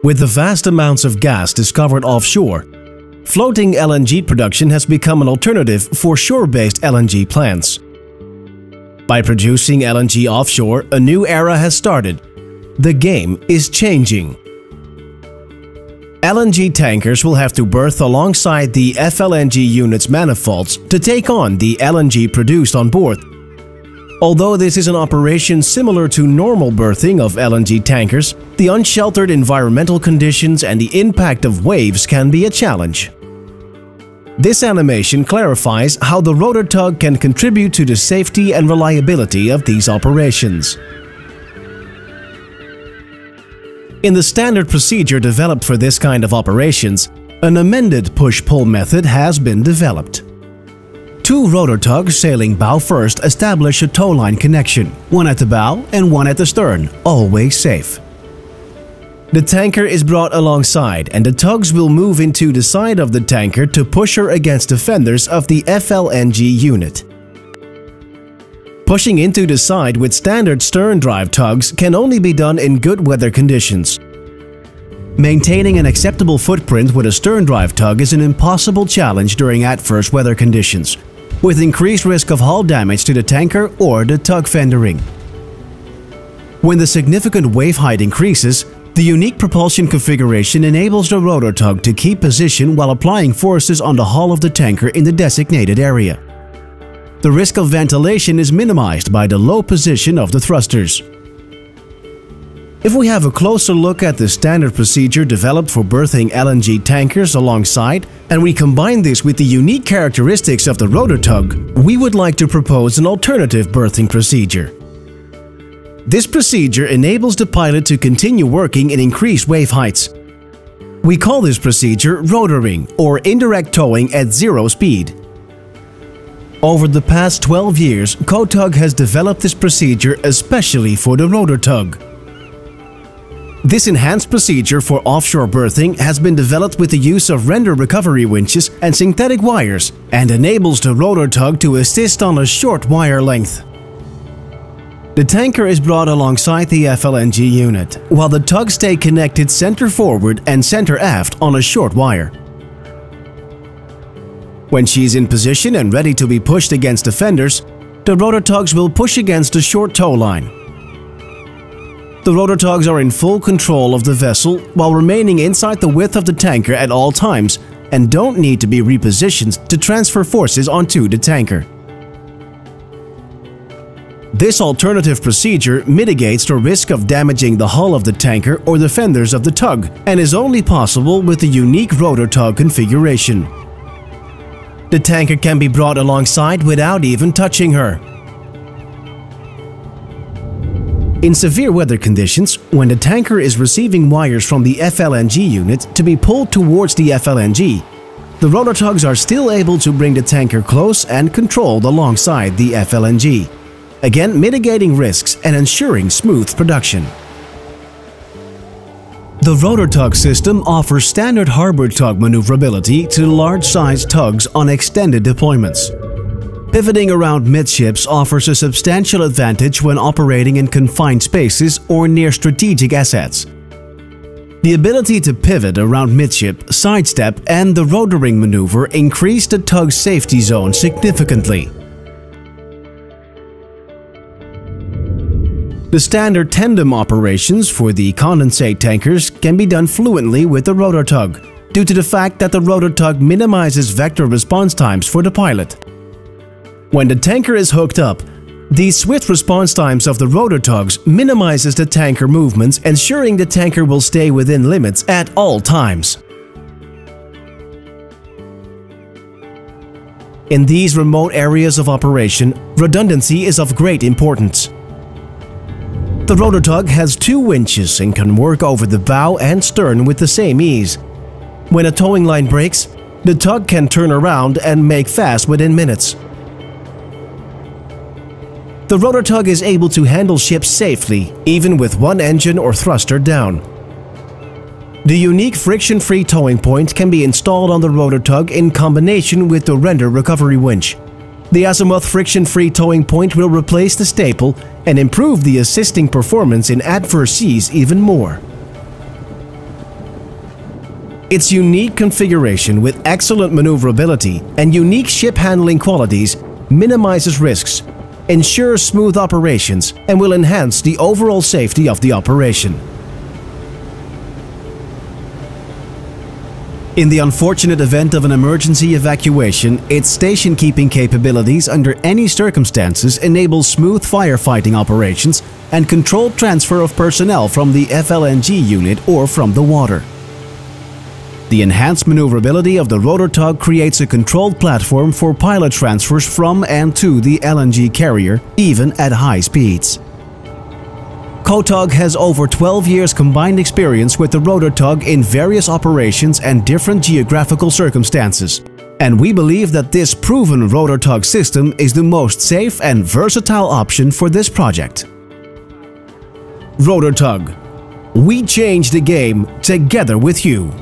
With the vast amounts of gas discovered offshore, floating LNG production has become an alternative for shore-based LNG plants. By producing LNG offshore, a new era has started. The game is changing. LNG tankers will have to berth alongside the FLNG unit's manifolds to take on the LNG produced on board. Although this is an operation similar to normal berthing of LNG tankers, the unsheltered environmental conditions and the impact of waves can be a challenge. This animation clarifies how the rotor tug can contribute to the safety and reliability of these operations. In the standard procedure developed for this kind of operations, an amended push-pull method has been developed. Two rotor tugs sailing bow first establish a towline connection, one at the bow and one at the stern, always safe. The tanker is brought alongside and the tugs will move into the side of the tanker to push her against the fenders of the FLNG unit. Pushing into the side with standard stern drive tugs can only be done in good weather conditions. Maintaining an acceptable footprint with a stern drive tug is an impossible challenge during adverse weather conditions, with increased risk of hull damage to the tanker or the tug fendering. When the significant wave height increases, the unique propulsion configuration enables the rotor tug to keep position while applying forces on the hull of the tanker in the designated area. The risk of ventilation is minimized by the low position of the thrusters. If we have a closer look at the standard procedure developed for berthing LNG tankers alongside, and we combine this with the unique characteristics of the rotor tug, we would like to propose an alternative berthing procedure. This procedure enables the pilot to continue working in increased wave heights. We call this procedure rotoring or indirect towing at zero speed. Over the past 12 years, Kotug has developed this procedure especially for the rotor tug. This enhanced procedure for offshore berthing has been developed with the use of render recovery winches and synthetic wires and enables the rotor tug to assist on a short wire length. The tanker is brought alongside the FLNG unit, while the tugs stay connected center forward and center aft on a short wire. When she is in position and ready to be pushed against the fenders, the rotor tugs will push against the short tow line. The rotor tugs are in full control of the vessel while remaining inside the width of the tanker at all times and don't need to be repositioned to transfer forces onto the tanker. This alternative procedure mitigates the risk of damaging the hull of the tanker or the fenders of the tug and is only possible with the unique rotor tug configuration. The tanker can be brought alongside without even touching her. In severe weather conditions, when the tanker is receiving wires from the FLNG unit to be pulled towards the FLNG, the rotor tugs are still able to bring the tanker close and controlled alongside the FLNG, again mitigating risks and ensuring smooth production. The rotor tug system offers standard harbor tug maneuverability to large-sized tugs on extended deployments. Pivoting around midships offers a substantial advantage when operating in confined spaces or near strategic assets. The ability to pivot around midship, sidestep, and the rotoring maneuver increase the tug's safety zone significantly. The standard tandem operations for the condensate tankers can be done fluently with the rotor tug, due to the fact that the rotor tug minimizes vector response times for the pilot. When the tanker is hooked up, the swift response times of the rotor tugs minimizes the tanker movements, ensuring the tanker will stay within limits at all times. In these remote areas of operation, redundancy is of great importance. The rotor tug has two winches and can work over the bow and stern with the same ease. When a towing line breaks, the tug can turn around and make fast within minutes. The rotor tug is able to handle ships safely, even with one engine or thruster down. The unique friction-free towing point can be installed on the rotor tug in combination with the render recovery winch. The azimuth friction-free towing point will replace the staple and improve the assisting performance in adverse seas even more. Its unique configuration with excellent maneuverability and unique ship handling qualities minimizes risks, ensures smooth operations, and will enhance the overall safety of the operation. In the unfortunate event of an emergency evacuation, its station-keeping capabilities under any circumstances enable smooth firefighting operations and controlled transfer of personnel from the FLNG unit or from the water. The enhanced maneuverability of the rotor tug creates a controlled platform for pilot transfers from and to the LNG carrier, even at high speeds. Kotug has over 12 years combined experience with the rotor tug in various operations and different geographical circumstances, and we believe that this proven rotor tug system is the most safe and versatile option for this project. Rotor tug. We change the game together with you.